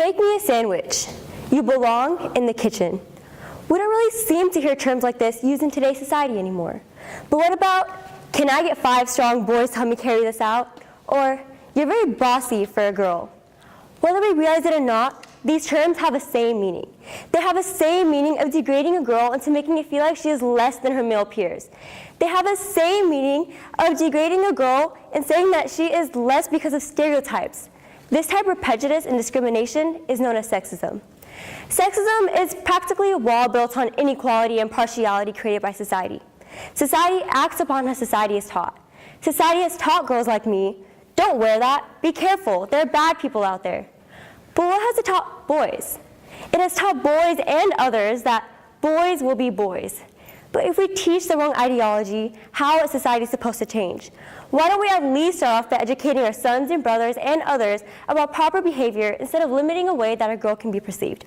Make me a sandwich. You belong in the kitchen. We don't really seem to hear terms like this used in today's society anymore. But what about, can I get 5 strong boys to help me carry this out? Or, you're very bossy for a girl. Whether we realize it or not, these terms have the same meaning. They have the same meaning of degrading a girl into making it feel like she is less than her male peers. They have the same meaning of degrading a girl and saying that she is less because of stereotypes. This type of prejudice and discrimination is known as sexism. Sexism is practically a wall built on inequality and partiality created by society. Society acts upon how society is taught. Society has taught girls like me, don't wear that, be careful, there are bad people out there. But what has it taught boys? It has taught boys and others that boys will be boys. But if we teach the wrong ideology, how is society supposed to change? Why don't we at least start off by educating our sons and brothers and others about proper behavior instead of limiting a way that a girl can be perceived?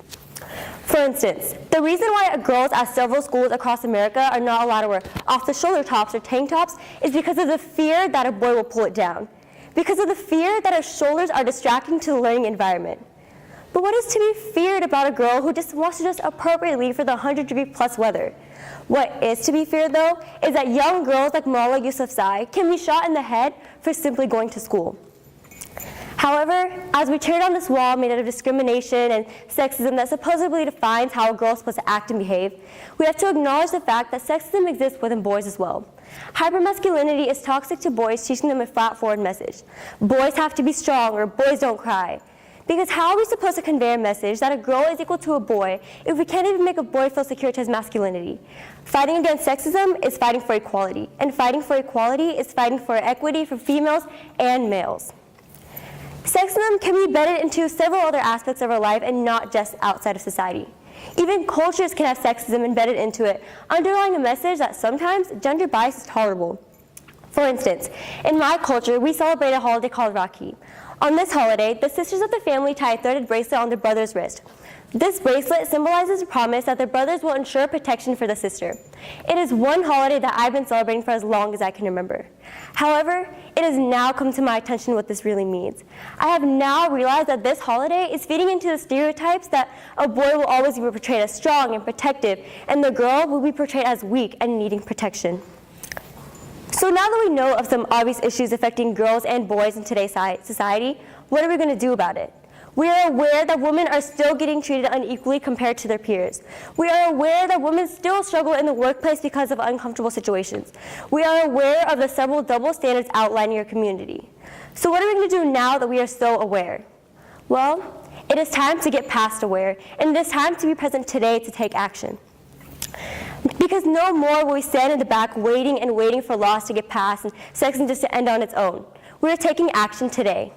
For instance, the reason why girls at several schools across America are not allowed to wear off-the-shoulder tops or tank tops is because of the fear that a boy will pull it down. Because of the fear that her shoulders are distracting to the learning environment. But what is to be feared about a girl who just wants to dress appropriately for the 100-degree-plus weather? What is to be feared, though, is that young girls like Malala Yousafzai can be shot in the head for simply going to school. However, as we tear down this wall made out of discrimination and sexism that supposedly defines how a girl is supposed to act and behave, we have to acknowledge the fact that sexism exists within boys as well. Hypermasculinity is toxic to boys, teaching them a flat-forward message. Boys have to be strong, or boys don't cry. Because how are we supposed to convey a message that a girl is equal to a boy if we can't even make a boy feel secure to his masculinity? Fighting against sexism is fighting for equality, and fighting for equality is fighting for equity for females and males. Sexism can be embedded into several other aspects of our life and not just outside of society. Even cultures can have sexism embedded into it, underlying a message that sometimes gender bias is tolerable. For instance, in my culture, we celebrate a holiday called Rakhi. On this holiday, the sisters of the family tie a threaded bracelet on their brother's wrist. This bracelet symbolizes a promise that their brothers will ensure protection for the sister. It is one holiday that I've been celebrating for as long as I can remember. However, it has now come to my attention what this really means. I have now realized that this holiday is feeding into the stereotypes that a boy will always be portrayed as strong and protective, and the girl will be portrayed as weak and needing protection. So now that we know of some obvious issues affecting girls and boys in today's society, what are we going to do about it? We are aware that women are still getting treated unequally compared to their peers. We are aware that women still struggle in the workplace because of uncomfortable situations. We are aware of the several double standards outlined in your community. So what are we going to do now that we are so aware? Well, it is time to get past aware, and it is time to be present today to take action. Because no more will we stand in the back waiting and waiting for laws to get passed and sexism just to end on its own. We are taking action today.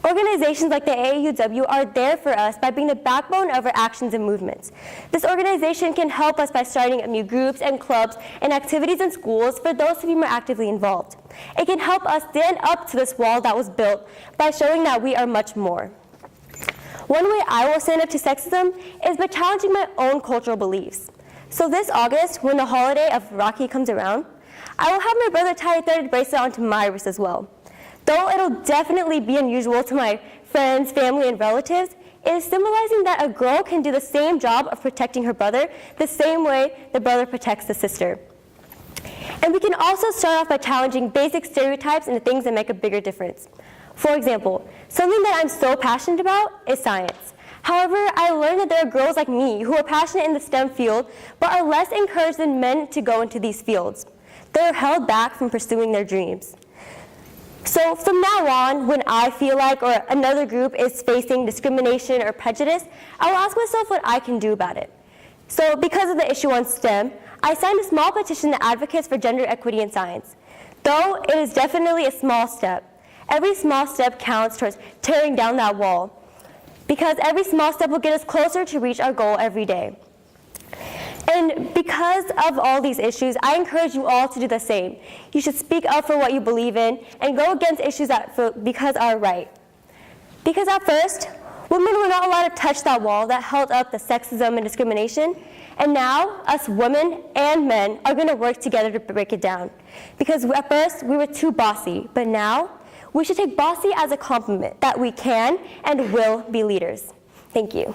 Organizations like the AAUW are there for us by being the backbone of our actions and movements. This organization can help us by starting up new groups and clubs and activities in schools for those to be more actively involved. It can help us stand up to this wall that was built by showing that we are much more. One way I will stand up to sexism is by challenging my own cultural beliefs. So this August, when the holiday of Rakhi comes around, I will have my brother tie a threaded bracelet onto my wrist as well. Though it'll definitely be unusual to my friends, family, and relatives, it is symbolizing that a girl can do the same job of protecting her brother the same way the brother protects the sister. And we can also start off by challenging basic stereotypes and the things that make a bigger difference. For example, something that I'm so passionate about is science. However, I learned that there are girls like me who are passionate in the STEM field but are less encouraged than men to go into these fields. They are held back from pursuing their dreams. So from now on, when I feel like or another group is facing discrimination or prejudice, I will ask myself what I can do about it. So because of the issue on STEM, I signed a small petition that advocates for gender equity in science. Though it is definitely a small step, every small step counts towards tearing down that wall, because every small step will get us closer to reach our goal every day. And because of all these issues, I encourage you all to do the same. You should speak up for what you believe in and go against issues that because are right. Because at first, women were not allowed to touch that wall that held up the sexism and discrimination, and now us women and men are going to work together to break it down. Because at first, we were too bossy, but now we should take bossy as a compliment that we can and will be leaders. Thank you.